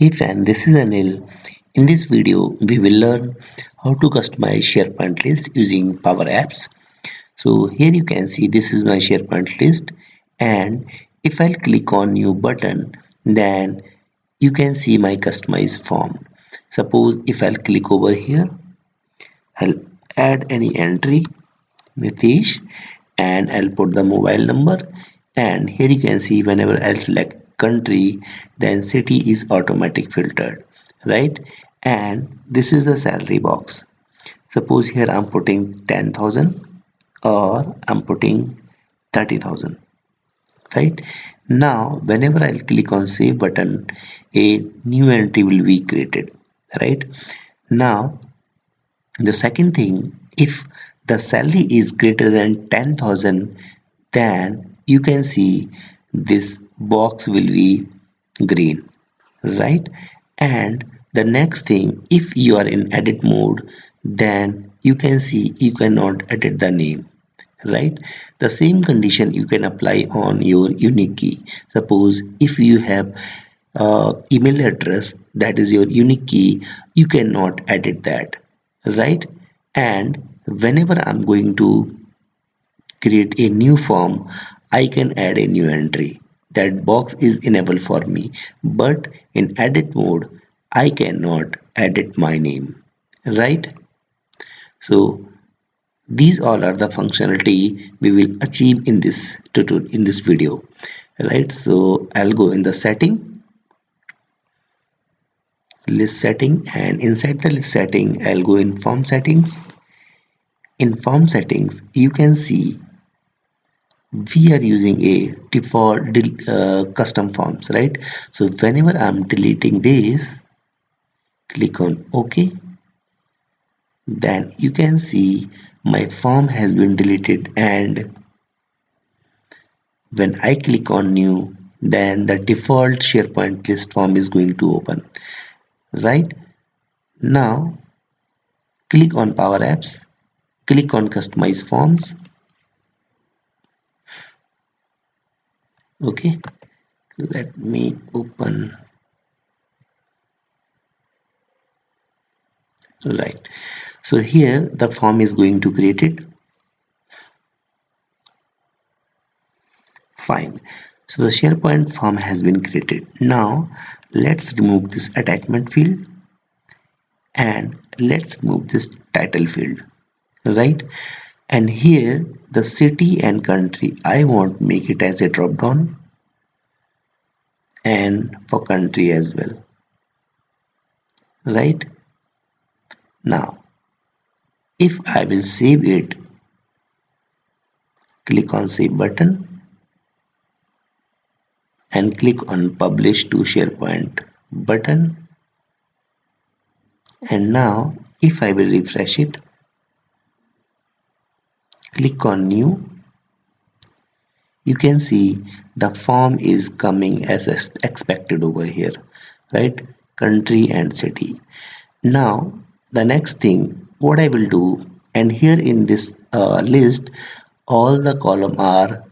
Hey friend, this is Anil. In this video, we will learn how to customize SharePoint list using Power Apps. So here you can see this is my SharePoint list, and if I'll click on new button, then you can see my customized form. Suppose if I'll click over here, I'll add any entry, Nitish, and I'll put the mobile number, and here you can see whenever I'll select country, then city is automatic filtered, right? And this is the salary box. Suppose here I'm putting 10,000 or I'm putting 30,000, right? Now whenever I'll click on save button, a new entry will be created, right? Now the second thing, if the salary is greater than 10,000, then you can see this box will be green, right? And the next thing, if you are in edit mode, then you can see you cannot edit the name, right? The same condition you can apply on your unique key. Suppose if you have email address that is your unique key, you cannot edit that, right? And whenever I'm going to create a new form, I can add a new entry. That box is enabled for me, but in edit mode I cannot edit my name, right? So these all are the functionality we will achieve in this tutorial, in this video, right? So I'll go in the setting, list setting, and inside the list setting I'll go in form settings. In form settings you can see we are using a default custom forms, right? So whenever I'm deleting this, click on OK, then you can see my form has been deleted, and when I click on new, then the default SharePoint list form is going to open, right? Now click on Power Apps, click on Customize Forms. Okay, let me open. Right, so here the form is going to create it. Fine, so the SharePoint form has been created. Now let's remove this attachment field and let's remove this title field, right? And here the city and country, I want make it as a drop down, and for country as well, right? Now if I will save it, click on save button and click on publish to SharePoint button, and now if I will refresh it, click on new, you can see the form is coming as expected over here, right? Country and city. Now the next thing what I will do, and here in this list all the column are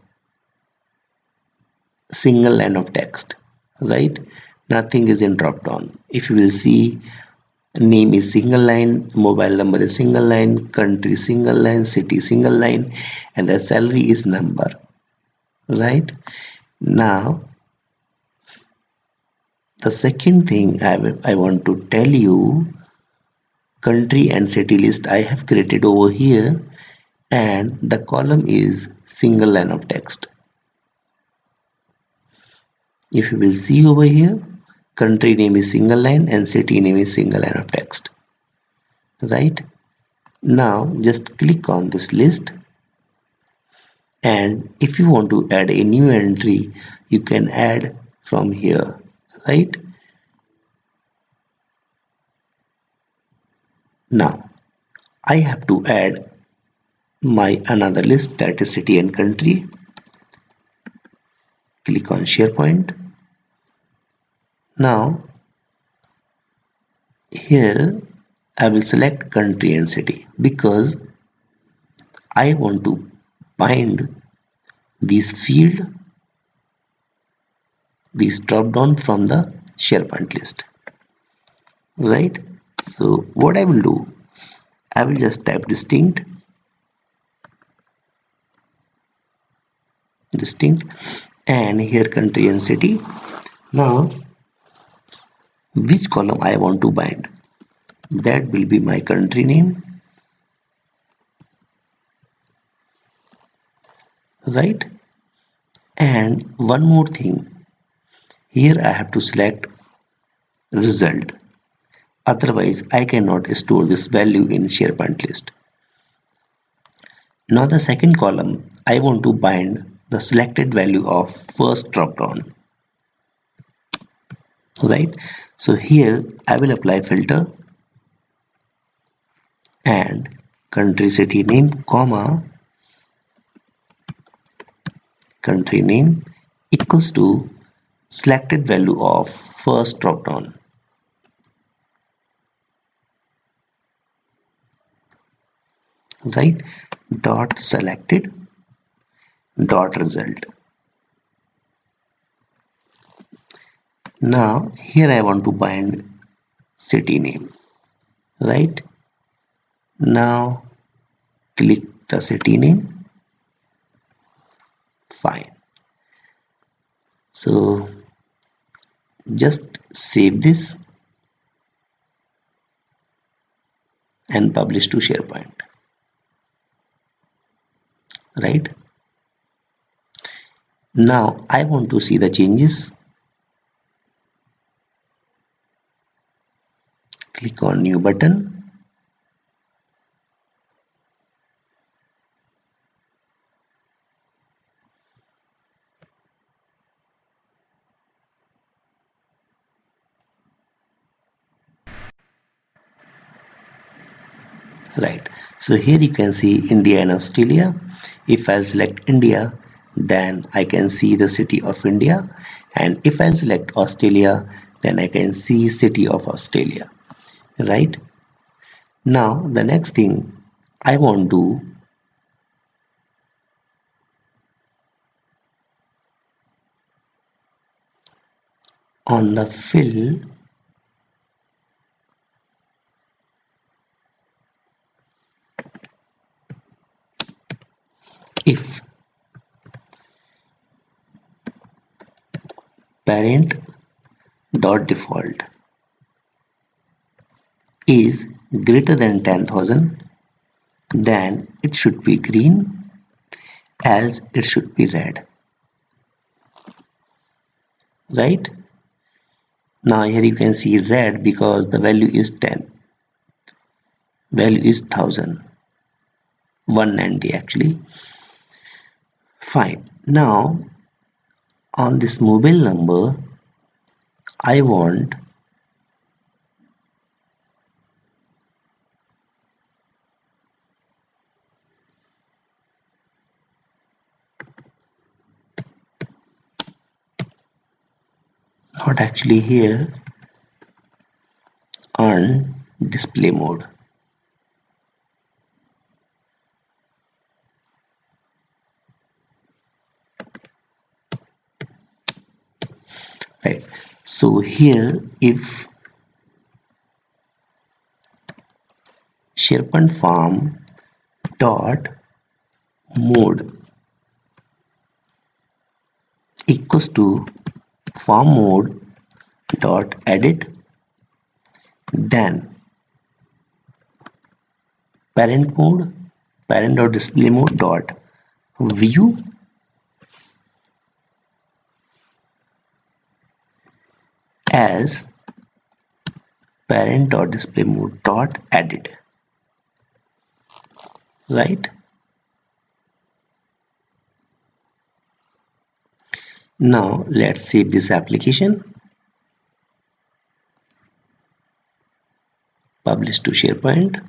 single line of text, right? Nothing is in drop down. If you will see, name is single line, mobile number is single line, country single line, city single line, and the salary is number, right? Now the second thing I want to tell you, country and city list I have created over here, and the column is single line of text. If you will see over here, country name is single line and city name is single line of text, right? Now just click on this list, and if you want to add a new entry you can add from here, right? Now I have to add my another list, that is city and country. Click on SharePoint. Now here I will select country and city because I want to bind these field, these drop down from the SharePoint list. right? So what I will do, I will just type distinct, and here country and city. Now which column I want to bind, that will be my country name, right? And one more thing, here I have to select result, otherwise I cannot store this value in SharePoint list. Now the second column, I want to bind the selected value of first drop down, right? So here I will apply filter and country city name comma country name equals to selected value of first drop down, right? Dot selected dot result. Now here I want to bind city name, right? Now click the city name. Fine. So just save this and publish to SharePoint, right? Now I want to see the changes. Click on new button. Right. So here you can see India and Australia. If I select India, then I can see the city of India, and if I select Australia, then I can see city of Australia, right? Now the next thing I want to, on the fill, if parent dot default is greater than 10,000, then it should be green, else it should be red, right? Now here you can see red because the value is 10, value is 1000, 190 actually. Fine. Now on this mobile number, I want not actually here on display mode. Right. So here if SharePoint form dot mode equals to form mode dot edit, then parent dot display mode dot view as parent dot display mode dot edit, right? Now let's save this application, publish to SharePoint.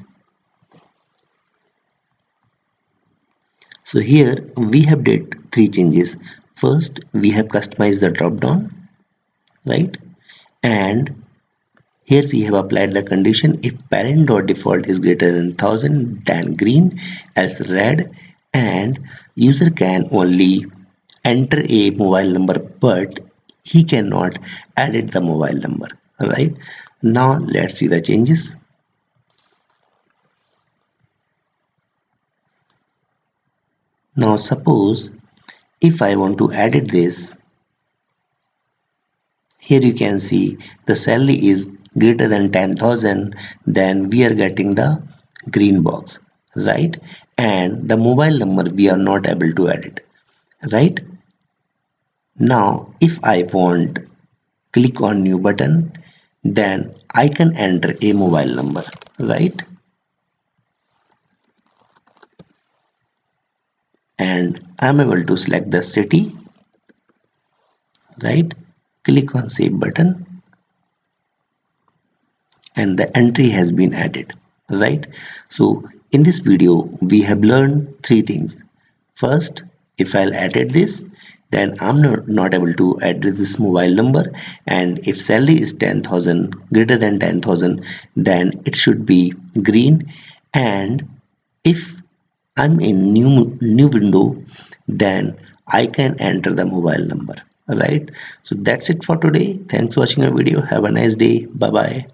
So here we have did three changes. First, we have customized the drop down, right? And here we have applied the condition if parent dot default is greater than 1000, then green, else red, and user can only enter a mobile number but he cannot edit the mobile number, right? Now let's see the changes. Now suppose if I want to edit this, here you can see the salary is greater than 10,000, then we are getting the green box, right? And the mobile number we are not able to edit, right? Now if I want click on new button, then I can enter a mobile number, right? And I'm able to select the city, right? Click on save button and the entry has been added, right? So in this video we have learned three things. First, if I'll edit this, then I'm not able to add this mobile number, and if salary is 10,000 greater than 10,000, then it should be green. And if I'm in new window, then I can enter the mobile number, right? So that's it for today. Thanks for watching our video. Have a nice day. Bye bye.